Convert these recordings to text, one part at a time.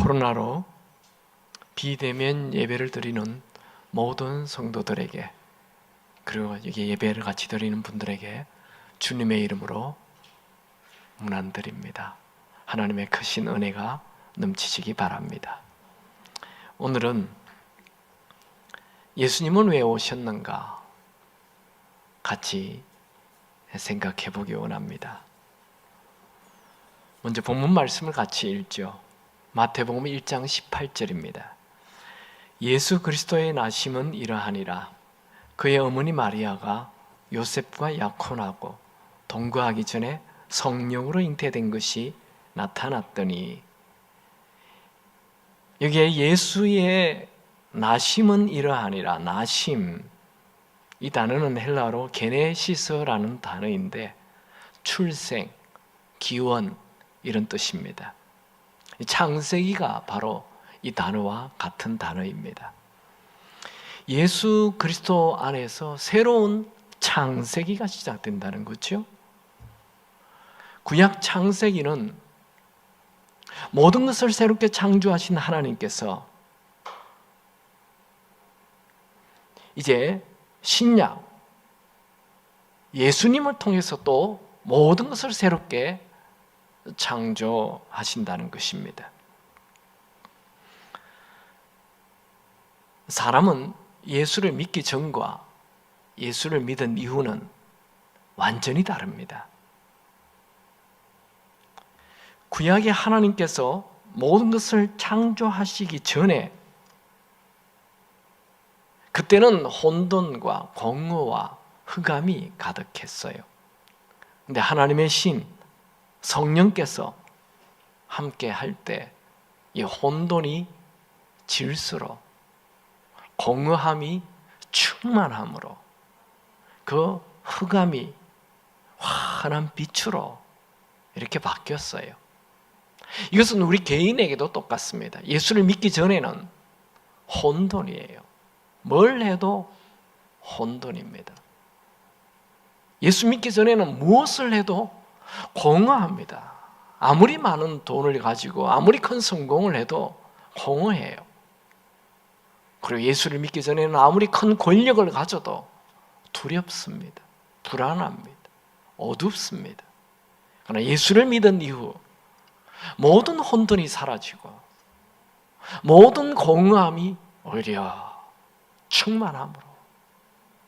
코로나로 비대면 예배를 드리는 모든 성도들에게, 그리고 여기 예배를 같이 드리는 분들에게 주님의 이름으로 문안드립니다. 하나님의 크신 은혜가 넘치시기 바랍니다. 오늘은 예수님은 왜 오셨는가 같이 생각해 보기 원합니다. 먼저 본문 말씀을 같이 읽죠. 마태복음 1장 18절입니다. 예수 그리스도의 나심은 이러하니라. 그의 어머니 마리아가 요셉과 약혼하고 동거하기 전에 성령으로 잉태된 것이 나타났더니, 여기에 예수의 나심은 이러하니라. 나심, 이 단어는 헬라어로 게네시스라는 단어인데 출생, 기원 이런 뜻입니다. 창세기가 바로 이 단어와 같은 단어입니다. 예수 그리스도 안에서 새로운 창세기가 시작된다는 거죠. 구약 창세기는 모든 것을 새롭게 창조하신 하나님께서 이제 신약 예수님을 통해서 또 모든 것을 새롭게 창조하신다는 것입니다. 사람은 예수를 믿기 전과 예수를 믿은 이후는 완전히 다릅니다. 구약의 하나님께서 모든 것을 창조하시기 전에, 그때는 혼돈과 공허와 흑암이 가득했어요. 그런데 하나님의 신 성령께서 함께 할 때 이 혼돈이 질서로, 공허함이 충만함으로, 그 흑암이 환한 빛으로 이렇게 바뀌었어요. 이것은 우리 개인에게도 똑같습니다. 예수를 믿기 전에는 혼돈이에요. 뭘 해도 혼돈입니다. 예수 믿기 전에는 무엇을 해도 공허합니다. 아무리 많은 돈을 가지고 아무리 큰 성공을 해도 공허해요. 그리고 예수를 믿기 전에는 아무리 큰 권력을 가져도 두렵습니다. 불안합니다. 어둡습니다. 그러나 예수를 믿은 이후 모든 혼돈이 사라지고 모든 공허함이 오히려 충만함으로,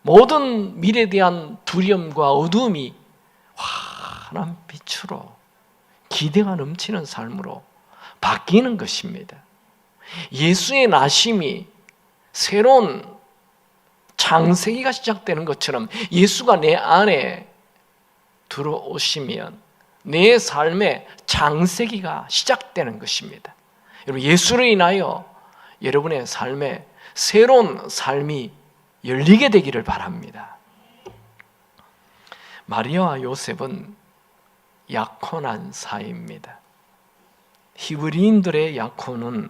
모든 미래에 대한 두려움과 어두움이 환한 빛으로, 기대가 넘치는 삶으로 바뀌는 것입니다. 예수의 나심이 새로운 창세기가 시작되는 것처럼 예수가 내 안에 들어오시면 내 삶의 창세기가 시작되는 것입니다. 여러분, 예수로 인하여 여러분의 삶에 새로운 삶이 열리게 되기를 바랍니다. 마리아와 요셉은 약혼한 사이입니다. 히브리인들의 약혼은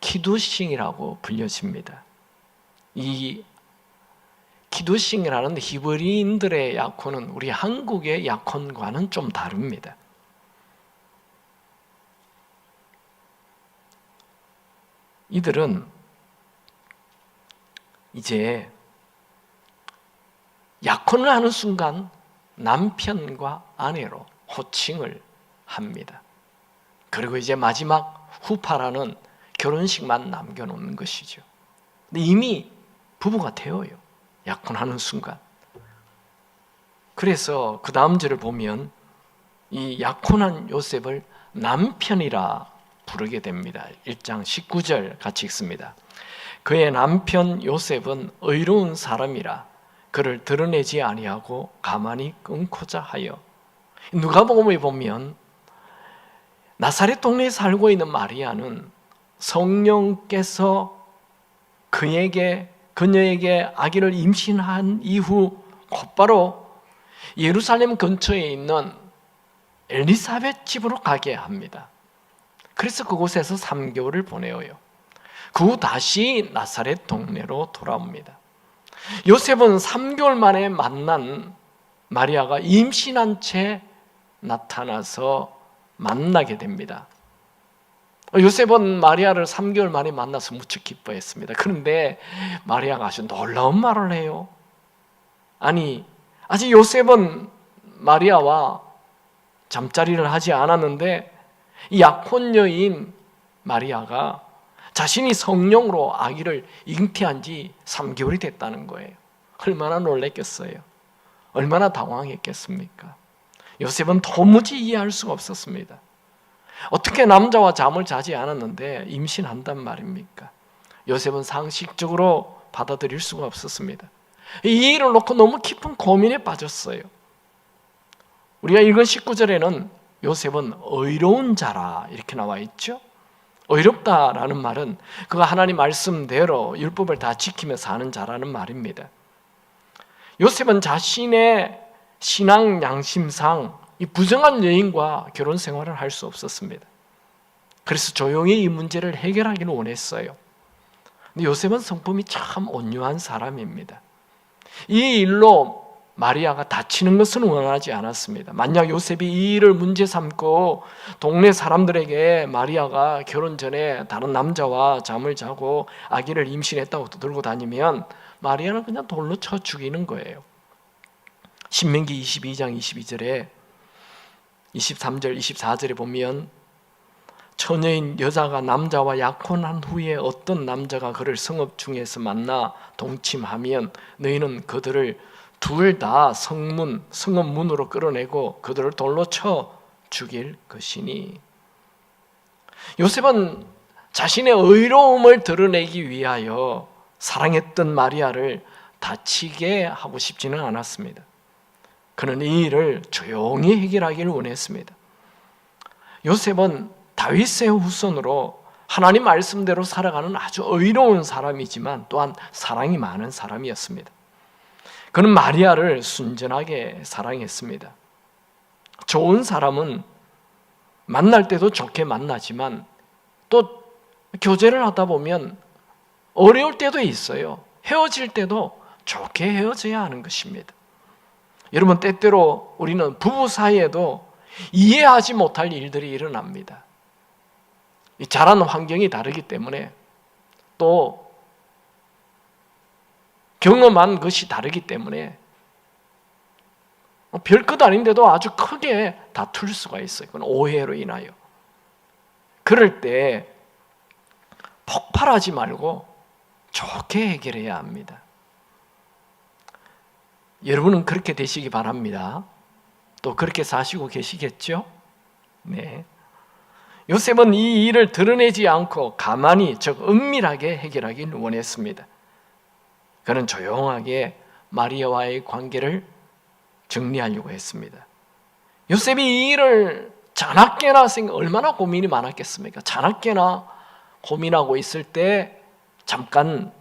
키두싱이라고 불려집니다. 이 키두싱이라는 히브리인들의 약혼은 우리 한국의 약혼과는 좀 다릅니다. 이들은 이제 약혼을 하는 순간 남편과 아내로 호칭을 합니다. 그리고 이제 마지막 후파라는 결혼식만 남겨놓는 것이죠. 근데 이미 부부가 되어요. 약혼하는 순간. 그래서 그 다음 절을 보면 이 약혼한 요셉을 남편이라 부르게 됩니다. 1장 19절 같이 읽습니다. 그의 남편 요셉은 의로운 사람이라 그를 드러내지 아니하고 가만히 끊고자 하여. 누가복음에 보면 나사렛 동네에 살고 있는 마리아는 성령께서 그녀에게 아기를 임신한 이후 곧바로 예루살렘 근처에 있는 엘리사벳 집으로 가게 합니다. 그래서 그곳에서 3개월을 보내어요. 그 후 다시 나사렛 동네로 돌아옵니다. 요셉은 3개월 만에 만난 마리아가 임신한 채 나타나서 만나게 됩니다. 요셉은 마리아를 3개월 만에 만나서 무척 기뻐했습니다. 그런데 마리아가 아주 놀라운 말을 해요. 아니, 아직 요셉은 마리아와 잠자리를 하지 않았는데 이 약혼녀인 마리아가 자신이 성령으로 아기를 잉태한 지 3개월이 됐다는 거예요. 얼마나 놀랐겠어요. 얼마나 당황했겠습니까? 요셉은 도무지 이해할 수가 없었습니다. 어떻게 남자와 잠을 자지 않았는데 임신한단 말입니까? 요셉은 상식적으로 받아들일 수가 없었습니다. 이 일을 놓고 너무 깊은 고민에 빠졌어요. 우리가 읽은 19절에는 요셉은 의로운 자라 이렇게 나와 있죠. 의롭다라는 말은 그가 하나님 말씀대로 율법을 다 지키며 사는 자라는 말입니다. 요셉은 자신의 신앙 양심상 이 부정한 여인과 결혼 생활을 할 수 없었습니다. 그래서 조용히 이 문제를 해결하기를 원했어요. 근데 요셉은 성품이 참 온유한 사람입니다. 이 일로 마리아가 다치는 것은 원하지 않았습니다. 만약 요셉이 이 일을 문제 삼고 동네 사람들에게 마리아가 결혼 전에 다른 남자와 잠을 자고 아기를 임신했다고 들고 다니면 마리아는 그냥 돌로 쳐 죽이는 거예요. 신명기 22장 22절에 23절 24절에 보면 처녀인 여자가 남자와 약혼한 후에 어떤 남자가 그를 성읍 중에서 만나 동침하면 너희는 그들을 둘 다 성읍 문으로 끌어내고 그들을 돌로 쳐 죽일 것이니. 요셉은 자신의 의로움을 드러내기 위하여 사랑했던 마리아를 다치게 하고 싶지는 않았습니다. 그는 이 일을 조용히 해결하기를 원했습니다. 요셉은 다윗의 후손으로 하나님 말씀대로 살아가는 아주 의로운 사람이지만 또한 사랑이 많은 사람이었습니다. 그는 마리아를 순전하게 사랑했습니다. 좋은 사람은 만날 때도 좋게 만나지만 또 교제를 하다 보면 어려울 때도 있어요. 헤어질 때도 좋게 헤어져야 하는 것입니다. 여러분, 때때로 우리는 부부 사이에도 이해하지 못할 일들이 일어납니다. 자라는 환경이 다르기 때문에 또 경험한 것이 다르기 때문에 별것 아닌데도 아주 크게 다툴 수가 있어요. 그건 오해로 인하여. 그럴 때 폭발하지 말고 좋게 해결해야 합니다. 여러분은 그렇게 되시기 바랍니다. 또 그렇게 사시고 계시겠죠? 네. 요셉은 이 일을 드러내지 않고 가만히, 즉 은밀하게 해결하기를 원했습니다. 그는 조용하게 마리아와의 관계를 정리하려고 했습니다. 요셉이 이 일을 자나깨나 얼마나 고민이 많았겠습니까? 자나깨나 고민하고 있을 때 잠깐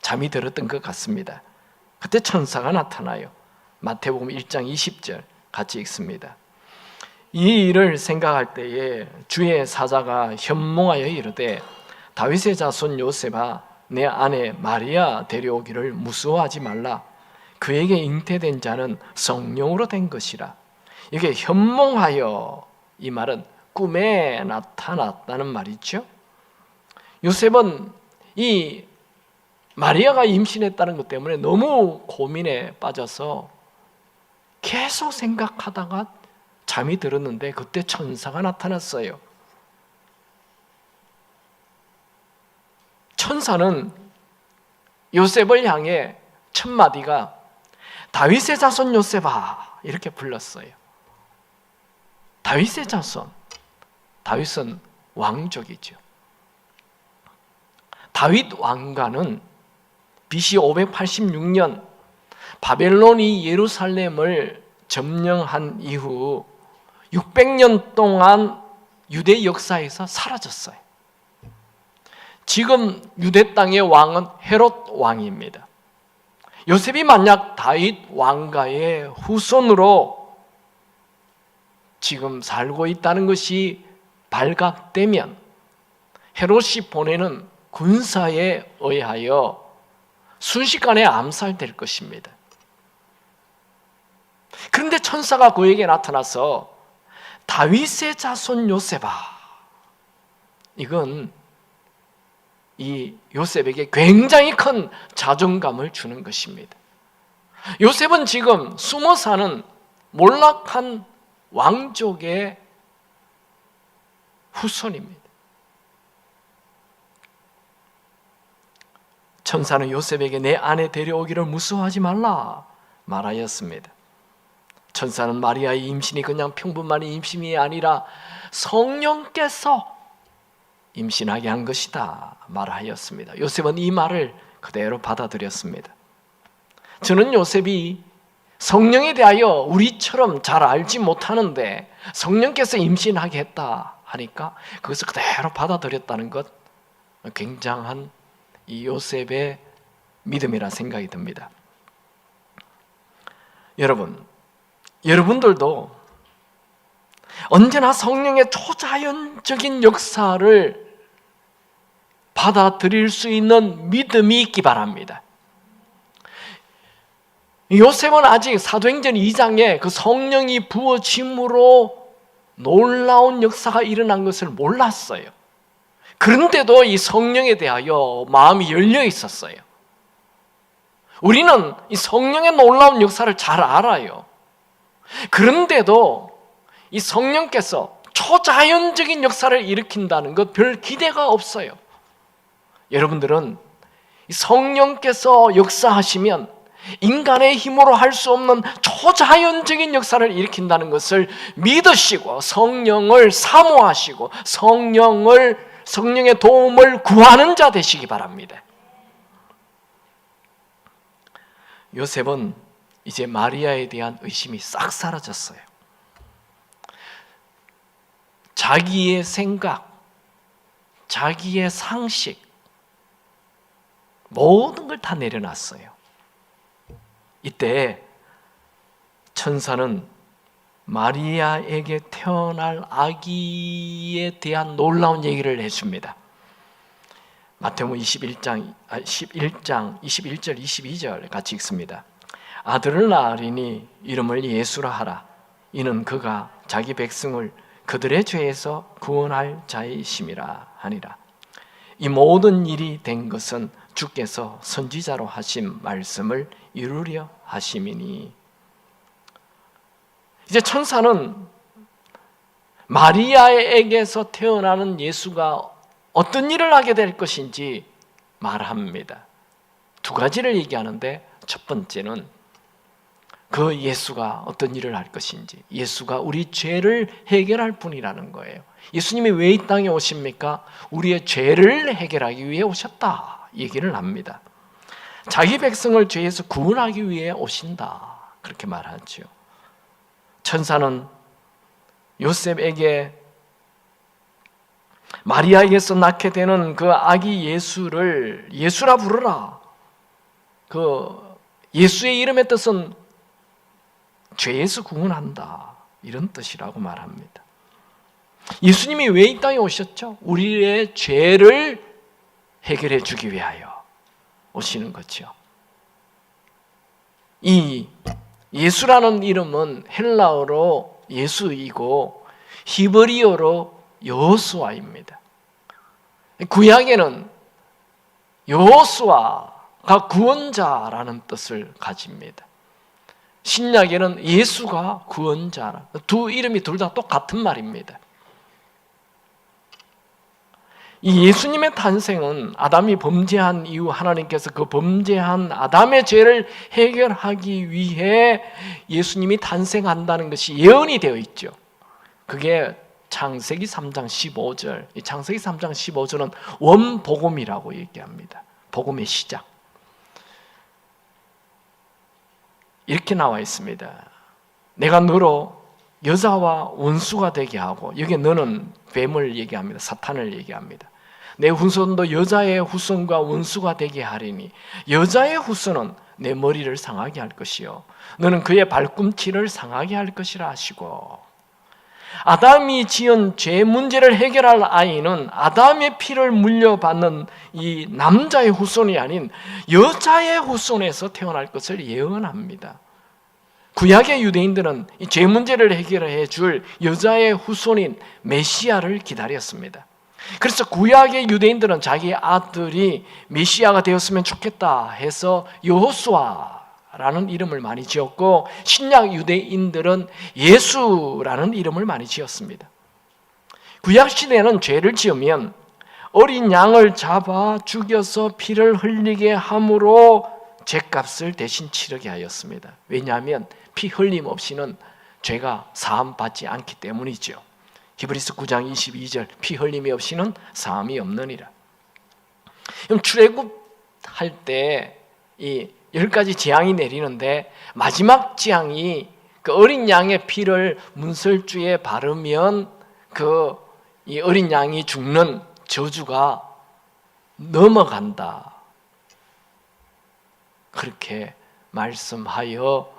잠이 들었던 것 같습니다. 그때 천사가 나타나요. 마태복음 1장 20절 같이 읽습니다. 이 일을 생각할 때에 주의 사자가 현몽하여 이르되 다윗의 자손 요셉아 내 아내 마리아 데려오기를 무서워하지 말라. 그에게 잉태된 자는 성령으로 된 것이라. 이게 현몽하여, 이 말은 꿈에 나타났다는 말이죠. 요셉은 이 마리아가 임신했다는 것 때문에 너무 고민에 빠져서 계속 생각하다가 잠이 들었는데 그때 천사가 나타났어요. 천사는 요셉을 향해 첫 마디가 다윗의 자손 요셉아 이렇게 불렀어요. 다윗의 자손. 다윗은 왕족이죠. 다윗 왕가는 BC 586년 바벨론이 예루살렘을 점령한 이후 600년 동안 유대 역사에서 사라졌어요. 지금 유대 땅의 왕은 헤롯 왕입니다. 요셉이 만약 다윗 왕가의 후손으로 지금 살고 있다는 것이 발각되면 헤롯이 보내는 군사에 의하여 순식간에 암살될 것입니다. 그런데 천사가 그에게 나타나서 다윗의 자손 요셉아 이건 이 요셉에게 굉장히 큰 자존감을 주는 것입니다. 요셉은 지금 숨어 사는 몰락한 왕족의 후손입니다. 천사는 요셉에게 내 아내 데려오기를 무서워하지 말라 말하였습니다. 천사는 마리아의 임신이 그냥 평범한 임신이 아니라 성령께서 임신하게 한 것이다 말하였습니다. 요셉은 이 말을 그대로 받아들였습니다. 저는 요셉이 성령에 대하여 우리처럼 잘 알지 못하는데 성령께서 임신하게 했다 하니까 그것을 그대로 받아들였다는 것, 굉장한 이 요셉의 믿음이라 생각이 듭니다. 여러분들도 언제나 성령의 초자연적인 역사를 받아들일 수 있는 믿음이 있기 바랍니다. 요셉은 아직 사도행전 2장에 그 성령이 부어짐으로 놀라운 역사가 일어난 것을 몰랐어요. 그런데도 이 성령에 대하여 마음이 열려 있었어요. 우리는 이 성령의 놀라운 역사를 잘 알아요. 그런데도 이 성령께서 초자연적인 역사를 일으킨다는 것 별 기대가 없어요. 여러분들은 이 성령께서 역사하시면 인간의 힘으로 할 수 없는 초자연적인 역사를 일으킨다는 것을 믿으시고 성령을 사모하시고 성령의 도움을 구하는 자 되시기 바랍니다. 요셉은 이제 마리아에 대한 의심이 싹 사라졌어요. 자기의 생각, 자기의 상식, 모든 걸 다 내려놨어요. 이때 천사는 마리아에게 태어날 아기에 대한 놀라운 얘기를 해줍니다. 마태복음 11장 21절 22절 같이 읽습니다. 아들을 낳으리니 이름을 예수라 하라. 이는 그가 자기 백성을 그들의 죄에서 구원할 자이심이라 하니라. 이 모든 일이 된 것은 주께서 선지자로 하신 말씀을 이루려 하심이니. 이제 천사는 마리아에게서 태어나는 예수가 어떤 일을 하게 될 것인지 말합니다. 두 가지를 얘기하는데 첫 번째는 그 예수가 어떤 일을 할 것인지, 예수가 우리 죄를 해결할 분이라는 거예요. 예수님이 왜 이 땅에 오십니까? 우리의 죄를 해결하기 위해 오셨다 얘기를 합니다. 자기 백성을 죄에서 구원하기 위해 오신다 그렇게 말하죠. 천사는 요셉에게 마리아에게서 낳게 되는 그 아기 예수를 예수라 부르라. 그 예수의 이름의 뜻은 죄에서 구원한다 이런 뜻이라고 말합니다. 예수님이 왜 이 땅에 오셨죠? 우리의 죄를 해결해 주기 위하여 오시는 거죠. 이 예수라는 이름은 헬라어로 예수이고 히브리어로 여호수아입니다. 구약에는 여호수아가 구원자라는 뜻을 가집니다. 신약에는 예수가 구원자라. 두 이름이 둘 다 똑같은 말입니다. 이 예수님의 탄생은 아담이 범죄한 이후 하나님께서 그 범죄한 아담의 죄를 해결하기 위해 예수님이 탄생한다는 것이 예언이 되어 있죠. 그게 창세기 3장 15절. 이 창세기 3장 15절은 원복음이라고 얘기합니다. 복음의 시작. 이렇게 나와 있습니다. 내가 너로 여자와 원수가 되게 하고, 여기 너는 뱀을 얘기합니다. 사탄을 얘기합니다. 내 후손도 여자의 후손과 원수가 되게 하리니 여자의 후손은 내 머리를 상하게 할 것이요 너는 그의 발꿈치를 상하게 할 것이라 하시고, 아담이 지은 죄 문제를 해결할 아이는 아담의 피를 물려받는 이 남자의 후손이 아닌 여자의 후손에서 태어날 것을 예언합니다. 구약의 유대인들은 이 죄 문제를 해결해 줄 여자의 후손인 메시아를 기다렸습니다. 그래서 구약의 유대인들은 자기 아들이 메시아가 되었으면 좋겠다 해서 여호수아라는 이름을 많이 지었고, 신약 유대인들은 예수라는 이름을 많이 지었습니다. 구약 시대는 죄를 지으면 어린 양을 잡아 죽여서 피를 흘리게 함으로 죄값을 대신 치르게 하였습니다. 왜냐하면 피 흘림 없이는 죄가 사함받지 않기 때문이죠. 히브리서 9장 22절, 피 흘림이 없이는 사함이 없느니라. 그럼 출애굽할 때 이 10가지 재앙이 내리는데, 마지막 재앙이 그 어린 양의 피를 문설주에 바르면 이 어린 양이 죽는 저주가 넘어간다, 그렇게 말씀하여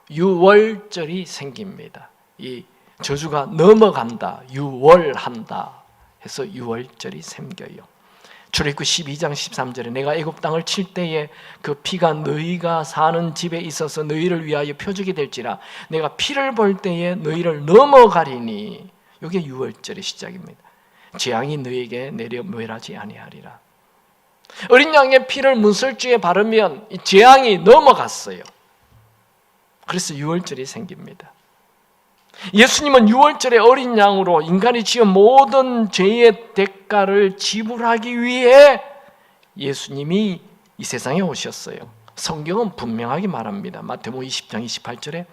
유월절이 생깁니다. 이 저주가 넘어간다, 유월한다 해서 유월절이 생겨요. 출애굽 12장 13절에 내가 애굽 땅을 칠 때에 그 피가 너희가 사는 집에 있어서 너희를 위하여 표적이 될지라, 내가 피를 볼 때에 너희를 넘어가리니, 이게 유월절의 시작입니다. 재앙이 너희에게 내려 멸하지 아니하리라. 어린 양의 피를 문설주에 바르면 이 재앙이 넘어갔어요. 그래서 유월절이 생깁니다. 예수님은 유월절에 어린 양으로 인간이 지은 모든 죄의 대가를 지불하기 위해 예수님이 이 세상에 오셨어요. 성경은 분명하게 말합니다. 마태복음 20장 28절에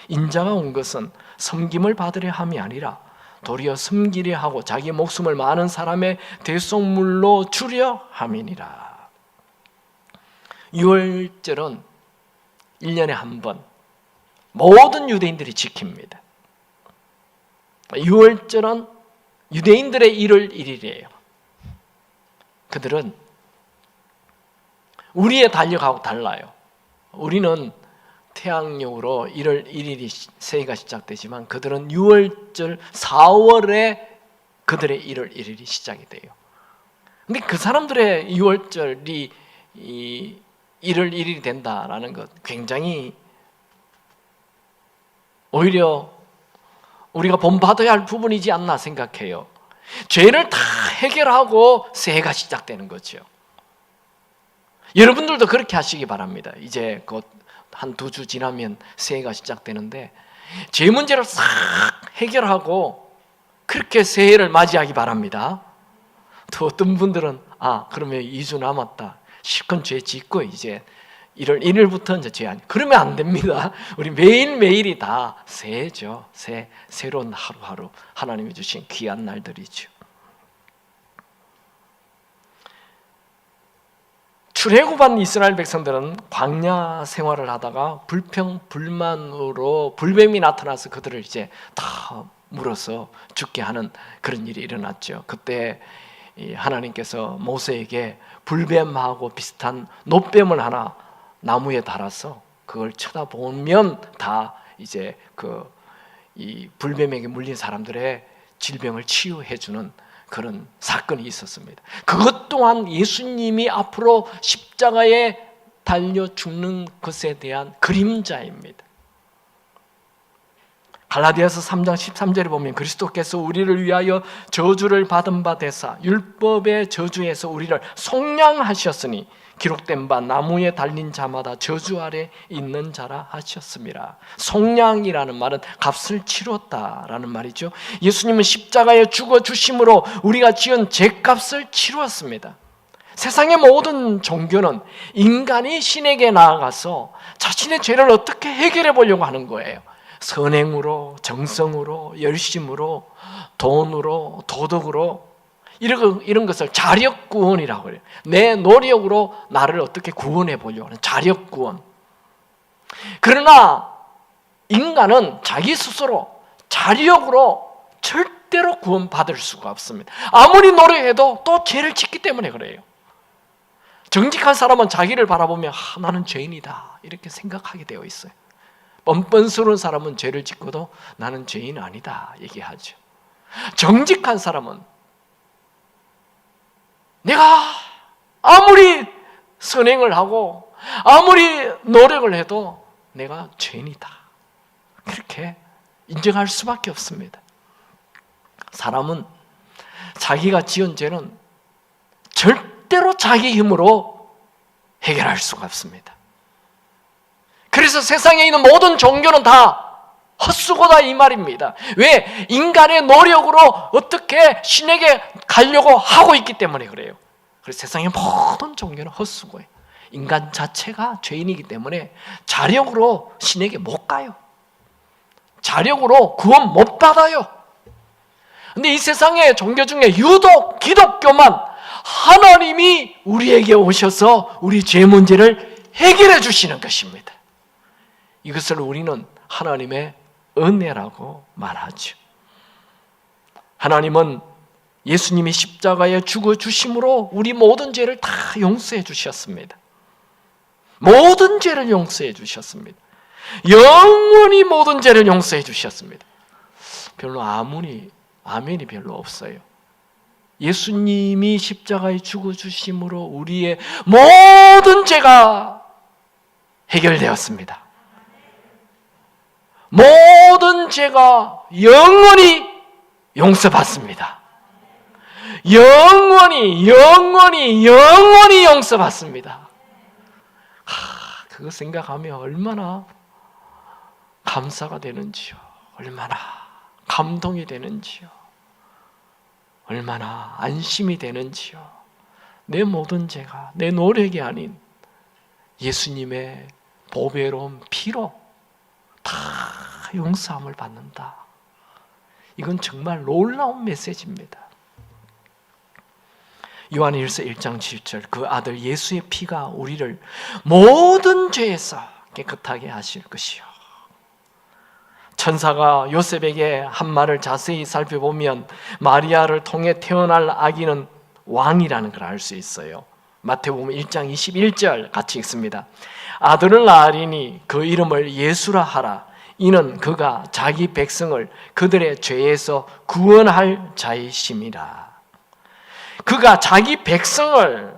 인자가 온 것은 섬김을 받으려 함이 아니라 도리어 섬기려 하고 자기 목숨을 많은 사람의 대속물로 주려 함이니라. 유월절은 1년에 한 번 모든 유대인들이 지킵니다. 유월절은 유대인들의 1월 1일이에요. 그들은 우리의 달력하고 달라요. 우리는 태양력으로 1월 1일이 새해가 시작되지만 그들은 유월절 4월에 그들의 1월 1일이 시작이 돼요. 근데 그 사람들의 유월절이 1월 1일이 된다라는 것, 굉장히 오히려 우리가 본받아야 할 부분이지 않나 생각해요. 죄를 다 해결하고 새해가 시작되는 거죠. 여러분들도 그렇게 하시기 바랍니다. 이제 곧 한 2주 지나면 새해가 시작되는데, 죄 문제를 싹 해결하고 그렇게 새해를 맞이하기 바랍니다. 또 어떤 분들은 그러면 2주 남았다, 실컷 죄 짓고 이제 1월 1일부터 이제 죄 그러면 안 됩니다. 우리 매일매일이 다 새해죠. 새로운 하루하루 하나님이 주신 귀한 날들이죠. 출애굽한 이스라엘 백성들은 광야 생활을 하다가 불평불만으로 불뱀이 나타나서 그들을 이제 다 물어서 죽게 하는 그런 일이 일어났죠. 그때 하나님께서 모세에게 불뱀하고 비슷한 놋뱀을 하나 나무에 달아서 그걸 쳐다보면 다 이제 이 불뱀에게 물린 사람들의 질병을 치유해주는 그런 사건이 있었습니다. 그것 또한 예수님이 앞으로 십자가에 달려 죽는 것에 대한 그림자입니다. 갈라디아서 3장 13절에 보면 그리스도께서 우리를 위하여 저주를 받은 바 되사 율법의 저주에서 우리를 속량하셨으니 기록된 바 나무에 달린 자마다 저주 아래 있는 자라 하셨습니다. 속량이라는 말은 값을 치렀다라는 말이죠. 예수님은 십자가에 죽어주심으로 우리가 지은 죄값을 치루었습니다. 세상의 모든 종교는 인간이 신에게 나아가서 자신의 죄를 어떻게 해결해 보려고 하는 거예요. 선행으로, 정성으로, 열심으로, 돈으로, 도덕으로, 이런 것을 자력구원이라고 해요. 내 노력으로 나를 어떻게 구원해 보려고 하는 자력구원. 그러나 인간은 자기 스스로 자력으로 절대로 구원받을 수가 없습니다. 아무리 노력해도 또 죄를 짓기 때문에 그래요. 정직한 사람은 자기를 바라보면 나는 죄인이다 이렇게 생각하게 되어 있어요. 뻔뻔스러운 사람은 죄를 짓고도 나는 죄인 아니다 얘기하죠. 정직한 사람은 내가 아무리 선행을 하고 아무리 노력을 해도 내가 죄인이다 그렇게 인정할 수밖에 없습니다. 사람은 자기가 지은 죄는 절대로 자기 힘으로 해결할 수가 없습니다. 그래서 세상에 있는 모든 종교는 다 헛수고다 이 말입니다. 왜? 인간의 노력으로 어떻게 신에게 가려고 하고 있기 때문에 그래요. 그래서 세상의 모든 종교는 헛수고예요. 인간 자체가 죄인이기 때문에 자력으로 신에게 못 가요. 자력으로 구원 못 받아요. 근데 이 세상의 종교 중에 유독 기독교만 하나님이 우리에게 오셔서 우리 죄 문제를 해결해 주시는 것입니다. 이것을 우리는 하나님의 은혜라고 말하죠. 하나님은 예수님이 십자가에 죽어 주심으로 우리 모든 죄를 다 용서해 주셨습니다. 모든 죄를 용서해 주셨습니다. 영원히 모든 죄를 용서해 주셨습니다. 별로 아멘이 별로 없어요. 예수님이 십자가에 죽어 주심으로 우리의 모든 죄가 해결되었습니다. 모든 죄가 영원히 용서받습니다. 영원히 용서받습니다. 그거 생각하면 얼마나 감사가 되는지요. 얼마나 감동이 되는지요. 얼마나 안심이 되는지요. 내 모든 죄가 내 노력이 아닌 예수님의 보배로운 피로 다 용서함을 받는다. 이건 정말 놀라운 메시지입니다. 요한일서 1장 7절 그 아들 예수의 피가 우리를 모든 죄에서 깨끗하게 하실 것이요. 천사가 요셉에게 한 말을 자세히 살펴보면 마리아를 통해 태어날 아기는 왕이라는 걸 알 수 있어요. 마태복음 1장 21절 같이 읽습니다. 아들을 낳으리니 그 이름을 예수라 하라. 이는 그가 자기 백성을 그들의 죄에서 구원할 자이심이라. 그가 자기 백성이라는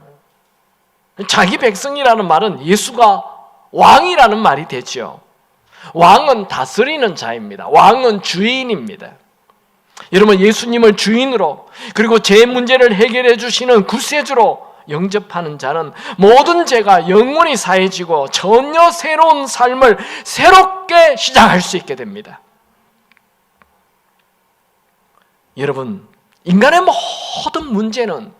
말은 예수가 왕이라는 말이 되죠. 왕은 다스리는 자입니다. 왕은 주인입니다. 여러분, 예수님을 주인으로 그리고 죄 문제를 해결해 주시는 구세주로 영접하는 자는 모든 죄가 영원히 사해지고 전혀 새로운 삶을 새롭게 시작할 수 있게 됩니다. 여러분, 인간의 모든 문제는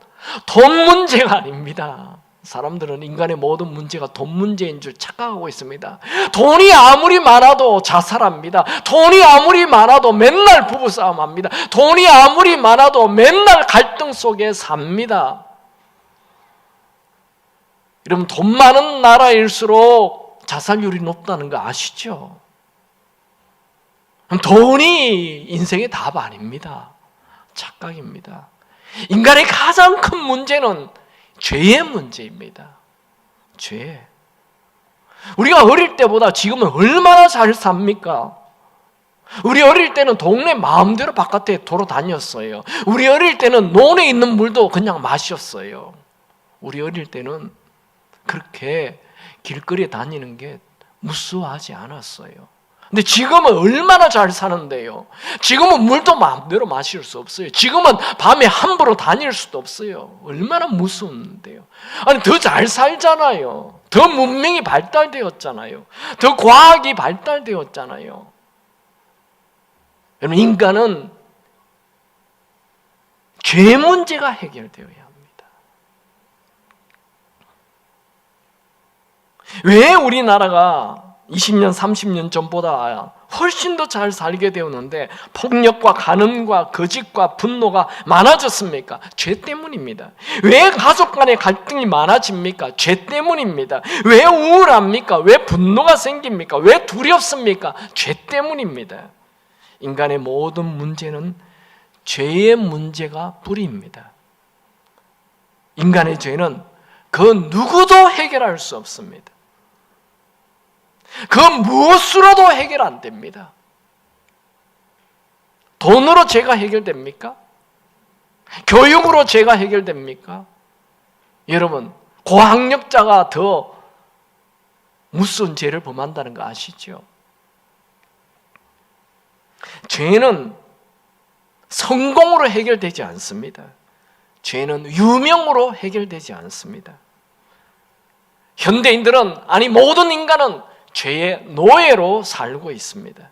돈 문제가 아닙니다. 사람들은 인간의 모든 문제가 돈 문제인 줄 착각하고 있습니다. 돈이 아무리 많아도 자살합니다. 돈이 아무리 많아도 맨날 부부싸움합니다. 돈이 아무리 많아도 맨날 갈등 속에 삽니다. 여러분, 돈 많은 나라일수록 자살률이 높다는 거 아시죠? 돈이 인생의 답 아닙니다. 착각입니다. 인간의 가장 큰 문제는 죄의 문제입니다. 죄. 우리가 어릴 때보다 지금은 얼마나 잘 삽니까? 우리 어릴 때는 동네 마음대로 바깥에 돌아다녔어요. 우리 어릴 때는 논에 있는 물도 그냥 마셨어요. 우리 어릴 때는 그렇게 길거리에 다니는 게 무수하지 않았어요. 근데 지금은 얼마나 잘 사는데요. 지금은 물도 마음대로 마실 수 없어요. 지금은 밤에 함부로 다닐 수도 없어요. 얼마나 무서운데요. 아니, 더 잘 살잖아요. 더 문명이 발달되었잖아요. 더 과학이 발달되었잖아요. 여러분, 인간은 죄 문제가 해결되어야 합니다. 왜 우리나라가 20년, 30년 전보다 훨씬 더 잘 살게 되었는데 폭력과 간음과 거짓과 분노가 많아졌습니까? 죄 때문입니다. 왜 가족 간의 갈등이 많아집니까? 죄 때문입니다. 왜 우울합니까? 왜 분노가 생깁니까? 왜 두렵습니까? 죄 때문입니다. 인간의 모든 문제는 죄의 문제가 뿌리입니다. 인간의 죄는 그 누구도 해결할 수 없습니다. 그 무엇으로도 해결 안 됩니다. 돈으로 죄가 해결됩니까? 교육으로 죄가 해결됩니까? 여러분, 고학력자가 더 무서운 죄를 범한다는 거 아시죠? 죄는 성공으로 해결되지 않습니다. 죄는 유명으로 해결되지 않습니다. 현대인들은, 아니 모든 인간은 죄의 노예로 살고 있습니다.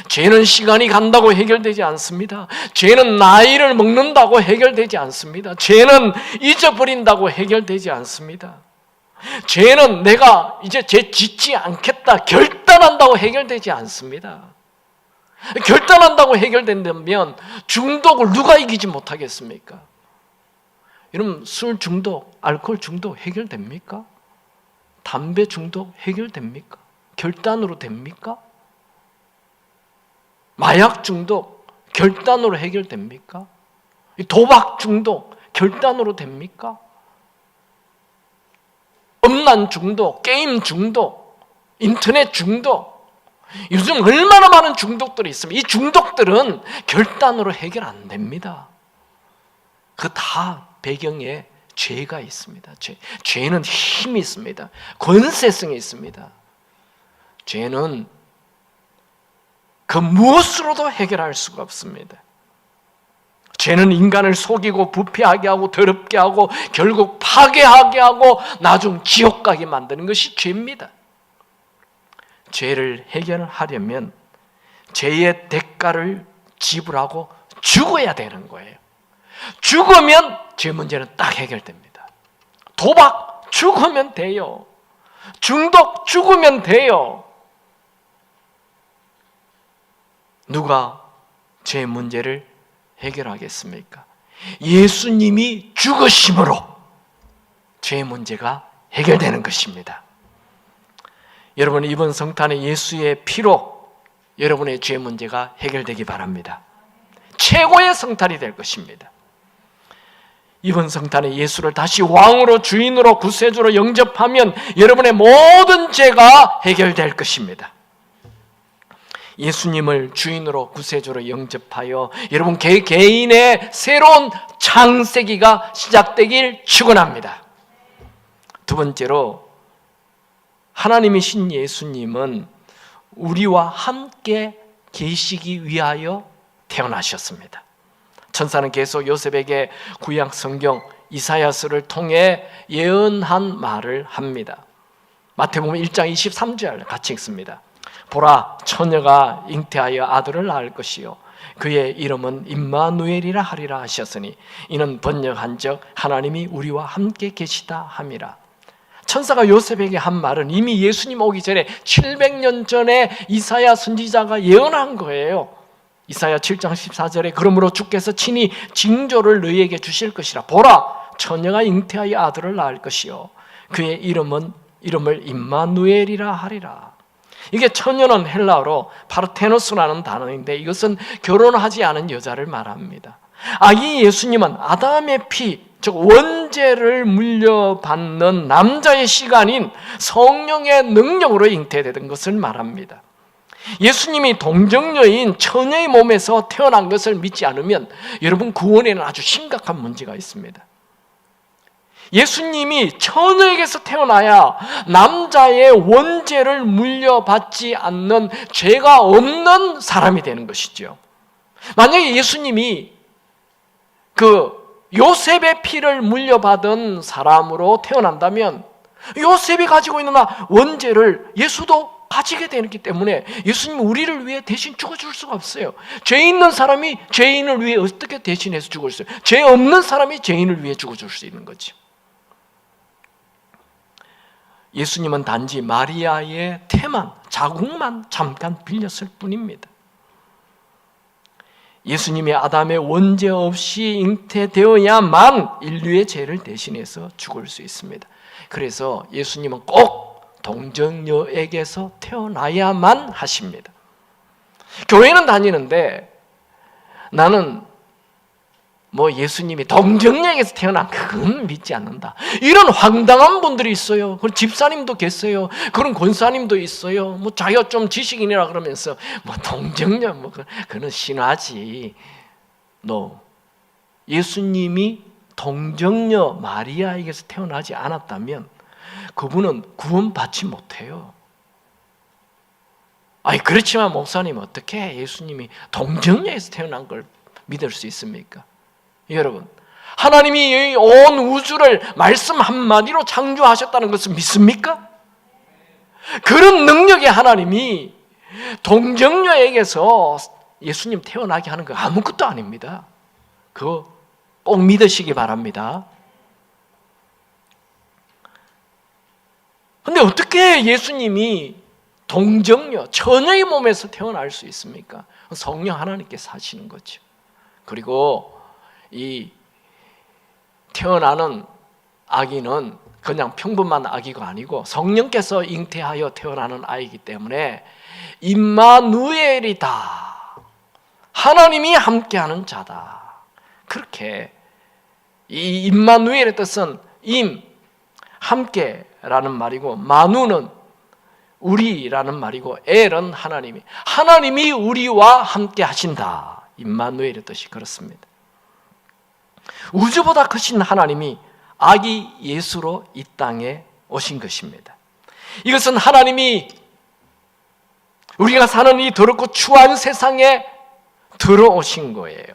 죄는 시간이 간다고 해결되지 않습니다. 죄는 나이를 먹는다고 해결되지 않습니다. 죄는 잊어버린다고 해결되지 않습니다. 죄는 내가 이제 죄 짓지 않겠다 결단한다고 해결되지 않습니다. 결단한다고 해결된다면 중독을 누가 이기지 못하겠습니까? 여러분, 술 중독, 알코올 중독 해결됩니까? 담배 중독 해결됩니까? 결단으로 됩니까? 마약 중독 결단으로 해결됩니까? 도박 중독 결단으로 됩니까? 음란 중독, 게임 중독, 인터넷 중독, 요즘 얼마나 많은 중독들이 있습니다. 이 중독들은 결단으로 해결 안 됩니다. 그 다 배경에 죄가 있습니다. 죄는 힘이 있습니다. 권세성이 있습니다. 죄는 그 무엇으로도 해결할 수가 없습니다. 죄는 인간을 속이고 부패하게 하고 더럽게 하고 결국 파괴하게 하고 나중 지옥 가게 만드는 것이 죄입니다. 죄를 해결하려면 죄의 대가를 지불하고 죽어야 되는 거예요. 죽으면 죄 문제는 딱 해결됩니다. 도박 죽으면 돼요. 중독 죽으면 돼요. 누가 죄 문제를 해결하겠습니까? 예수님이 죽으심으로 죄 문제가 해결되는 것입니다. 여러분, 이번 성탄에 예수의 피로 여러분의 죄 문제가 해결되기 바랍니다. 최고의 성탄이 될 것입니다. 이번 성탄에 예수를 다시 왕으로, 주인으로, 구세주로 영접하면 여러분의 모든 죄가 해결될 것입니다. 예수님을 주인으로, 구세주로 영접하여 여러분 개인의 새로운 창세기가 시작되길 축원합니다. 두 번째로, 하나님이신 예수님은 우리와 함께 계시기 위하여 태어나셨습니다. 천사는 계속 요셉에게 구약 성경 이사야서를 통해 예언한 말을 합니다. 마태복음 1장 23절 같이 읽습니다. 보라, 처녀가 잉태하여 아들을 낳을 것이요 그의 이름은 임마누엘이라 하리라 하셨으니 이는 번역한즉 하나님이 우리와 함께 계시다 함이라. 천사가 요셉에게 한 말은 이미 예수님 오기 전에 700년 전에 이사야 선지자가 예언한 거예요. 이사야 7장 14절에 그러므로 주께서 친히 징조를 너희에게 주실 것이라. 보라, 처녀가 잉태하여 아들을 낳을 것이요 그의 이름을 임마누엘이라 하리라. 이게 처녀는 헬라어로 파르테노스라는 단어인데 이것은 결혼하지 않은 여자를 말합니다. 이 예수님은 아담의 피, 즉 원죄를 물려받는 남자의 시간인 성령의 능력으로 잉태되던 것을 말합니다. 예수님이 동정녀인 처녀의 몸에서 태어난 것을 믿지 않으면 여러분 구원에는 아주 심각한 문제가 있습니다. 예수님이 처녀에게서 태어나야 남자의 원죄를 물려받지 않는 죄가 없는 사람이 되는 것이죠. 만약에 예수님이 그 요셉의 피를 물려받은 사람으로 태어난다면 요셉이 가지고 있는 원죄를 예수도 가지게 되기 때문에 예수님은 우리를 위해 대신 죽어줄 수가 없어요. 죄 있는 사람이 죄인을 위해 어떻게 대신해서 죽을 수 있어요? 죄 없는 사람이 죄인을 위해 죽어줄 수 있는 거죠. 예수님은 단지 마리아의 태만, 자궁만 잠깐 빌렸을 뿐입니다. 예수님이 아담의 원죄 없이 잉태되어야만 인류의 죄를 대신해서 죽을 수 있습니다. 그래서 예수님은 꼭 동정녀에게서 태어나야만 하십니다. 교회는 다니는데 나는 예수님이 동정녀에게서 태어난 그건 믿지 않는다. 이런 황당한 분들이 있어요. 그런 집사님도 계세요. 그런 권사님도 있어요. 자기가 좀 지식인이라 그러면서 동정녀 그는 신화지. 예수님이 동정녀 마리아에게서 태어나지 않았다면 그분은 구원받지 못해요. 그렇지만 목사님 어떻게 예수님이 동정녀에서 태어난 걸 믿을 수 있습니까? 여러분, 하나님이 온 우주를 말씀 한마디로 창조하셨다는 것을 믿습니까? 그런 능력의 하나님이 동정녀에게서 예수님 태어나게 하는 거 아무것도 아닙니다. 그거 꼭 믿으시기 바랍니다. 근데 어떻게 예수님이 동정녀, 처녀의 몸에서 태어날 수 있습니까? 성령 하나님께서 하시는 거죠. 그리고 이 태어나는 아기는 그냥 평범한 아기가 아니고 성령께서 잉태하여 태어나는 아이이기 때문에 임마누엘이다, 하나님이 함께하는 자다. 그렇게 이 임마누엘의 뜻은 함께라는 말이고, 마누는 우리라는 말이고, 엘은 하나님이 우리와 함께 하신다. 임마누엘의 뜻이 그렇습니다. 우주보다 크신 하나님이 아기 예수로 이 땅에 오신 것입니다. 이것은 하나님이 우리가 사는 이 더럽고 추한 세상에 들어오신 거예요.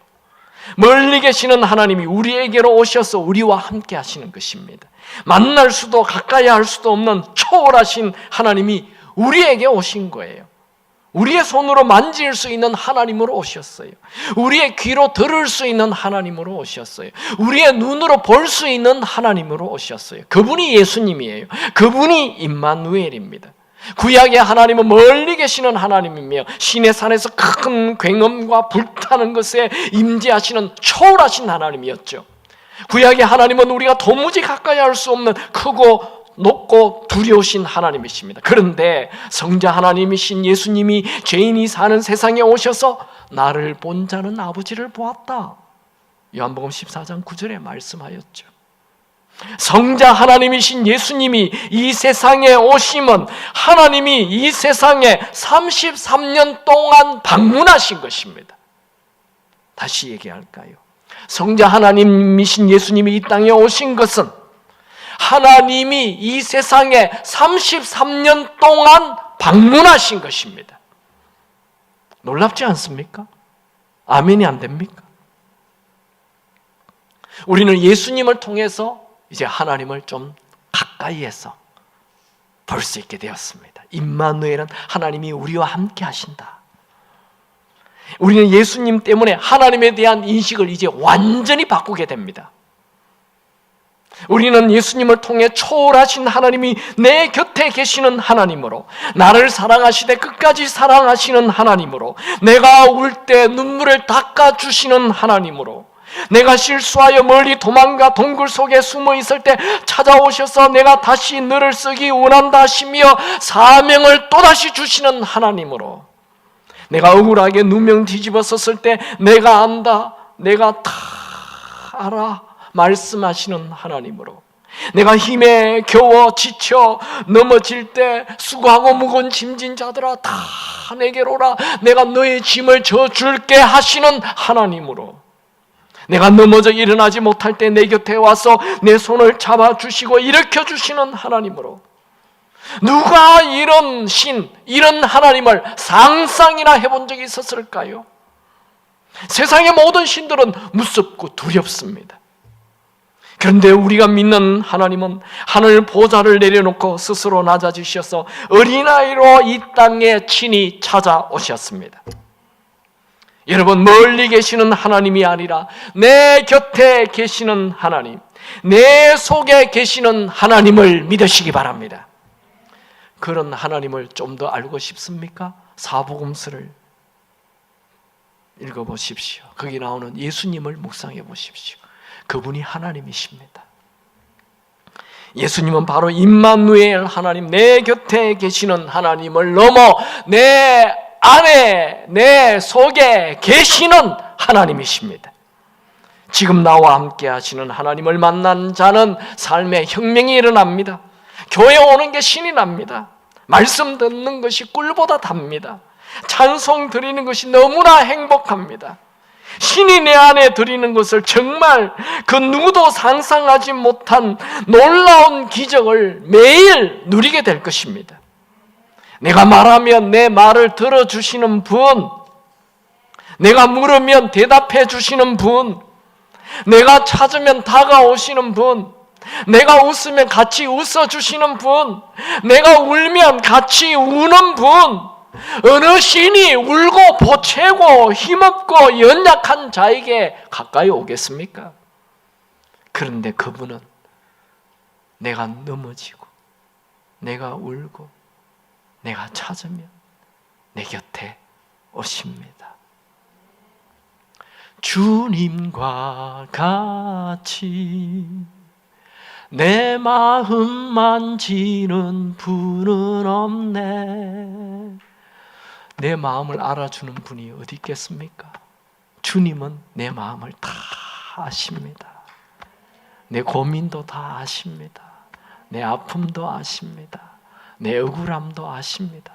멀리 계시는 하나님이 우리에게로 오셔서 우리와 함께 하시는 것입니다. 만날 수도 가까이 할 수도 없는 초월하신 하나님이 우리에게 오신 거예요. 우리의 손으로 만질 수 있는 하나님으로 오셨어요. 우리의 귀로 들을 수 있는 하나님으로 오셨어요. 우리의 눈으로 볼 수 있는 하나님으로 오셨어요. 그분이 예수님이에요. 그분이 임마누엘입니다. 구약의 하나님은 멀리 계시는 하나님이며 신의 산에서 큰 굉음과 불타는 것에 임재하시는 초월하신 하나님이었죠. 구약의 하나님은 우리가 도무지 가까이 할 수 없는 크고 높고 두려우신 하나님이십니다. 그런데 성자 하나님이신 예수님이 죄인이 사는 세상에 오셔서 나를 본 자는 아버지를 보았다. 요한복음 14장 9절에 말씀하였죠. 성자 하나님이신 예수님이 이 세상에 오심은 하나님이 이 세상에 33년 동안 방문하신 것입니다. 다시 얘기할까요? 성자 하나님이신 예수님이 이 땅에 오신 것은 하나님이 이 세상에 33년 동안 방문하신 것입니다. 놀랍지 않습니까? 아멘이 안 됩니까? 우리는 예수님을 통해서 이제 하나님을 좀 가까이에서 볼 수 있게 되었습니다. 임마누엘은 하나님이 우리와 함께 하신다. 우리는 예수님 때문에 하나님에 대한 인식을 이제 완전히 바꾸게 됩니다. 우리는 예수님을 통해 초월하신 하나님이 내 곁에 계시는 하나님으로, 나를 사랑하시되 끝까지 사랑하시는 하나님으로, 내가 울 때 눈물을 닦아주시는 하나님으로, 내가 실수하여 멀리 도망가 동굴 속에 숨어 있을 때 찾아오셔서 내가 다시 너를 쓰기 원한다 하시며 사명을 또다시 주시는 하나님으로, 내가 억울하게 누명 뒤집어 섰을 때 내가 안다, 내가 다 알아 말씀하시는 하나님으로, 내가 힘에 겨워 지쳐 넘어질 때 수고하고 무거운 짐진 자들아 다 내게로 오라, 내가 너의 짐을 져줄게 하시는 하나님으로, 내가 넘어져 일어나지 못할 때 내 곁에 와서 내 손을 잡아주시고 일으켜주시는 하나님으로, 누가 이런 이런 하나님을 상상이나 해본 적이 있었을까요? 세상의 모든 신들은 무섭고 두렵습니다. 그런데 우리가 믿는 하나님은 하늘 보좌를 내려놓고 스스로 낮아지셔서 어린아이로 이 땅에 친히 찾아오셨습니다. 여러분, 멀리 계시는 하나님이 아니라 내 곁에 계시는 하나님, 내 속에 계시는 하나님을 믿으시기 바랍니다. 그런 하나님을 좀 더 알고 싶습니까? 사복음서를 읽어보십시오. 거기 나오는 예수님을 묵상해 보십시오. 그분이 하나님이십니다. 예수님은 바로 임마누엘 하나님, 내 곁에 계시는 하나님을 넘어 내 안에, 내 속에 계시는 하나님이십니다. 지금 나와 함께 하시는 하나님을 만난 자는 삶에 혁명이 일어납니다. 교회 오는 게 신이 납니다. 말씀 듣는 것이 꿀보다 답니다. 찬송 드리는 것이 너무나 행복합니다. 신이 내 안에 드리는 것을 정말 그 누구도 상상하지 못한 놀라운 기적을 매일 누리게 될 것입니다. 내가 말하면 내 말을 들어주시는 분, 내가 물으면 대답해 주시는 분, 내가 찾으면 다가오시는 분, 내가 웃으면 같이 웃어주시는 분, 내가 울면 같이 우는 분, 어느 신이 울고 보채고 힘없고 연약한 자에게 가까이 오겠습니까? 그런데 그분은 내가 넘어지고 내가 울고 내가 찾으면 내 곁에 오십니다. 주님과 같이 내 마음 만지는 분은 없네. 내 마음을 알아주는 분이 어디 있겠습니까? 주님은 내 마음을 다 아십니다. 내 고민도 다 아십니다. 내 아픔도 아십니다. 내 억울함도 아십니다.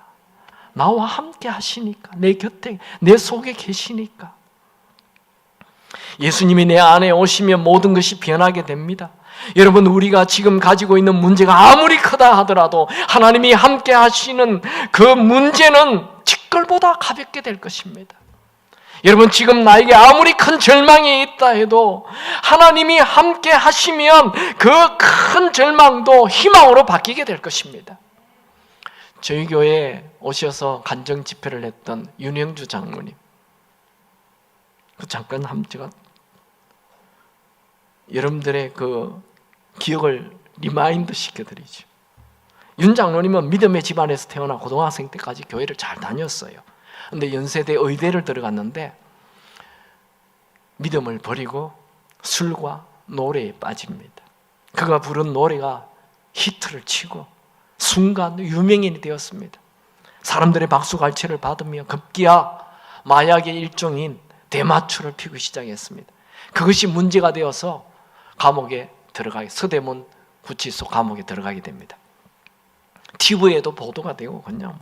나와 함께 하시니까, 내 곁에, 내 속에 계시니까. 예수님이 내 안에 오시면 모든 것이 변하게 됩니다. 여러분, 우리가 지금 가지고 있는 문제가 아무리 크다 하더라도 하나님이 함께 하시는 그 문제는 직걸보다 가볍게 될 것입니다. 여러분, 지금 나에게 아무리 큰 절망이 있다 해도 하나님이 함께 하시면 그 큰 절망도 희망으로 바뀌게 될 것입니다. 저희 교회에 오셔서 간정 집회를 했던 윤영주 장로님, 잠깐 제가 여러분들의 그 기억을 리마인드 시켜드리죠. 윤 장로님은 믿음의 집안에서 태어나 고등학생 때까지 교회를 잘 다녔어요. 근데 연세대 의대를 들어갔는데 믿음을 버리고 술과 노래에 빠집니다. 그가 부른 노래가 히트를 치고 순간 유명인이 되었습니다. 사람들의 박수갈채를 받으며 급기야 마약의 일종인 대마초를 피우기 시작했습니다. 그것이 문제가 되어서 감옥에 들어가게, 서대문 구치소 감옥에 들어가게 됩니다. TV에도 보도가 되고 그냥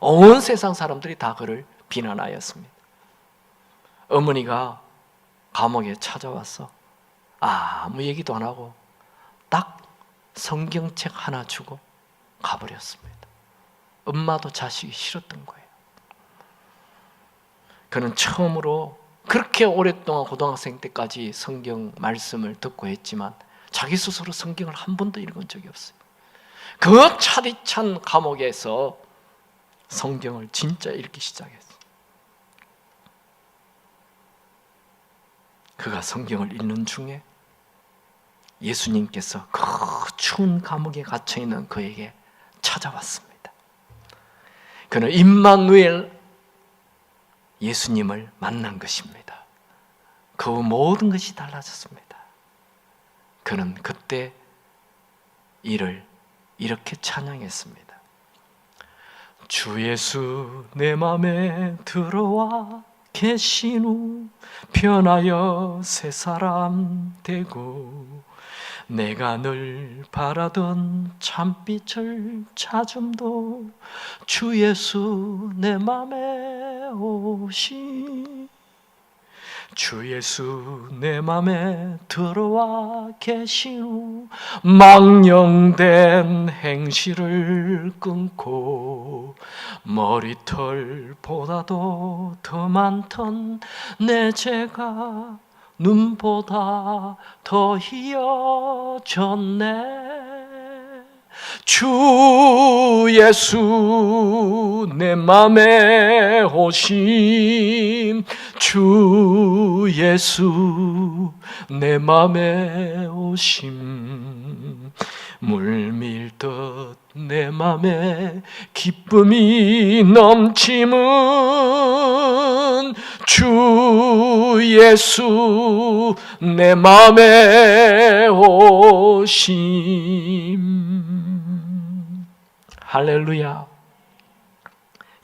온 세상 사람들이 다 그를 비난하였습니다. 어머니가 감옥에 찾아와서 아무 얘기도 안 하고 딱 성경책 하나 주고 가버렸습니다. 엄마도 자식이 싫었던 거예요. 그는 처음으로 그렇게 오랫동안 고등학생 때까지 성경 말씀을 듣고 했지만 자기 스스로 성경을 한 번도 읽은 적이 없어요. 그 차디찬 감옥에서 성경을 진짜 읽기 시작했어요. 그가 성경을 읽는 중에 예수님께서 그 추운 감옥에 갇혀있는 그에게 찾아왔습니다. 그는 임마누엘 예수님을 만난 것입니다. 그 모든 것이 달라졌습니다. 그는 그때 이를 이렇게 찬양했습니다. 주 예수 내 맘에 들어와 계신 후 변하여 새 사람 되고 내가 늘 바라던 참빛을 찾음도 주 예수 내 맘에 오시 주 예수 내 맘에 들어와 계신 후 망령된 행실을 끊고 머리털보다도 더 많던 내 죄가 눈보다 더 희어졌네. 주 예수 내 맘에 오심 주 예수 내 맘에 오심 물밀듯 내 맘에 기쁨이 넘침은 주 예수 내 맘에 오심. 할렐루야.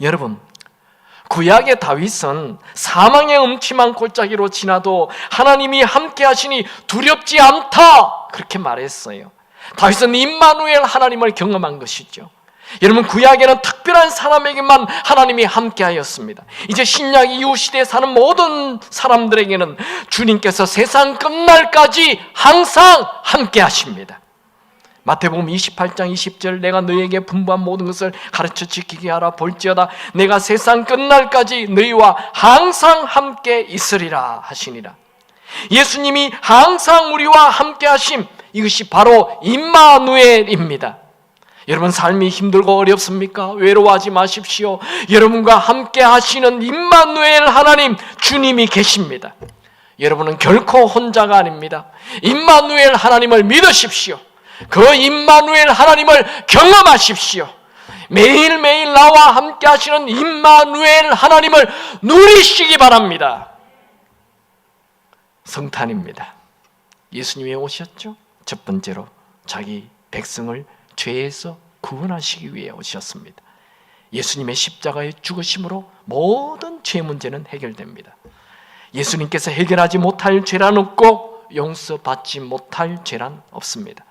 여러분, 구약의 다윗은 사망의 음침한 골짜기로 지나도 하나님이 함께 하시니 두렵지 않다 그렇게 말했어요. 다윗은 임마누엘 하나님을 경험한 것이죠. 여러분, 구약에는 특별한 사람에게만 하나님이 함께 하였습니다. 이제 신약 이후 시대에 사는 모든 사람들에게는 주님께서 세상 끝날까지 항상 함께 하십니다. 마태복음 28장 20절 내가 너희에게 분부한 모든 것을 가르쳐 지키게 하라. 볼지어다 내가 세상 끝날까지 너희와 항상 함께 있으리라 하시니라. 예수님이 항상 우리와 함께 하심, 이것이 바로 임마누엘입니다. 여러분 삶이 힘들고 어렵습니까? 외로워하지 마십시오. 여러분과 함께 하시는 임마누엘 하나님 주님이 계십니다. 여러분은 결코 혼자가 아닙니다. 임마누엘 하나님을 믿으십시오. 그 임마누엘 하나님을 경험하십시오. 매일매일 나와 함께 하시는 임마누엘 하나님을 누리시기 바랍니다. 성탄입니다. 예수님이 오셨죠? 첫 번째로 자기 백성을 죄에서 구원하시기 위해 오셨습니다. 예수님의 십자가의 죽으심으로 모든 죄 문제는 해결됩니다. 예수님께서 해결하지 못할 죄란 없고 용서받지 못할 죄란 없습니다.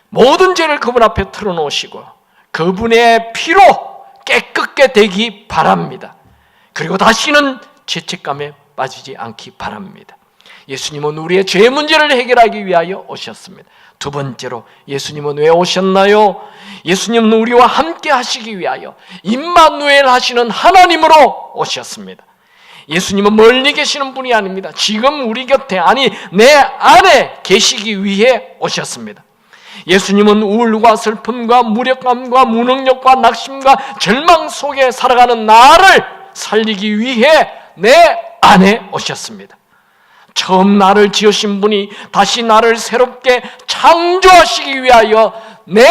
모든 죄를 그분 앞에 털어놓으시고 그분의 피로 깨끗게 되기 바랍니다. 그리고 다시는 죄책감에 빠지지 않기 바랍니다. 예수님은 우리의 죄 문제를 해결하기 위하여 오셨습니다. 두 번째로 예수님은 왜 오셨나요? 예수님은 우리와 함께 하시기 위하여 임마누엘 하시는 하나님으로 오셨습니다. 예수님은 멀리 계시는 분이 아닙니다. 지금 우리 곁에, 아니 내 안에 계시기 위해 오셨습니다. 예수님은 우울과 슬픔과 무력감과 무능력과 낙심과 절망 속에 살아가는 나를 살리기 위해 내 안에 오셨습니다. 처음 나를 지으신 분이 다시 나를 새롭게 창조하시기 위하여 내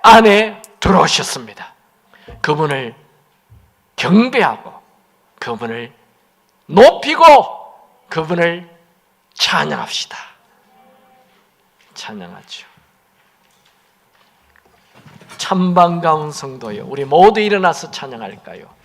안에 들어오셨습니다. 그분을 경배하고 그분을 높이고 그분을 찬양합시다. 찬양하죠. 참 반가운 성도여, 우리 모두 일어나서 찬양할까요?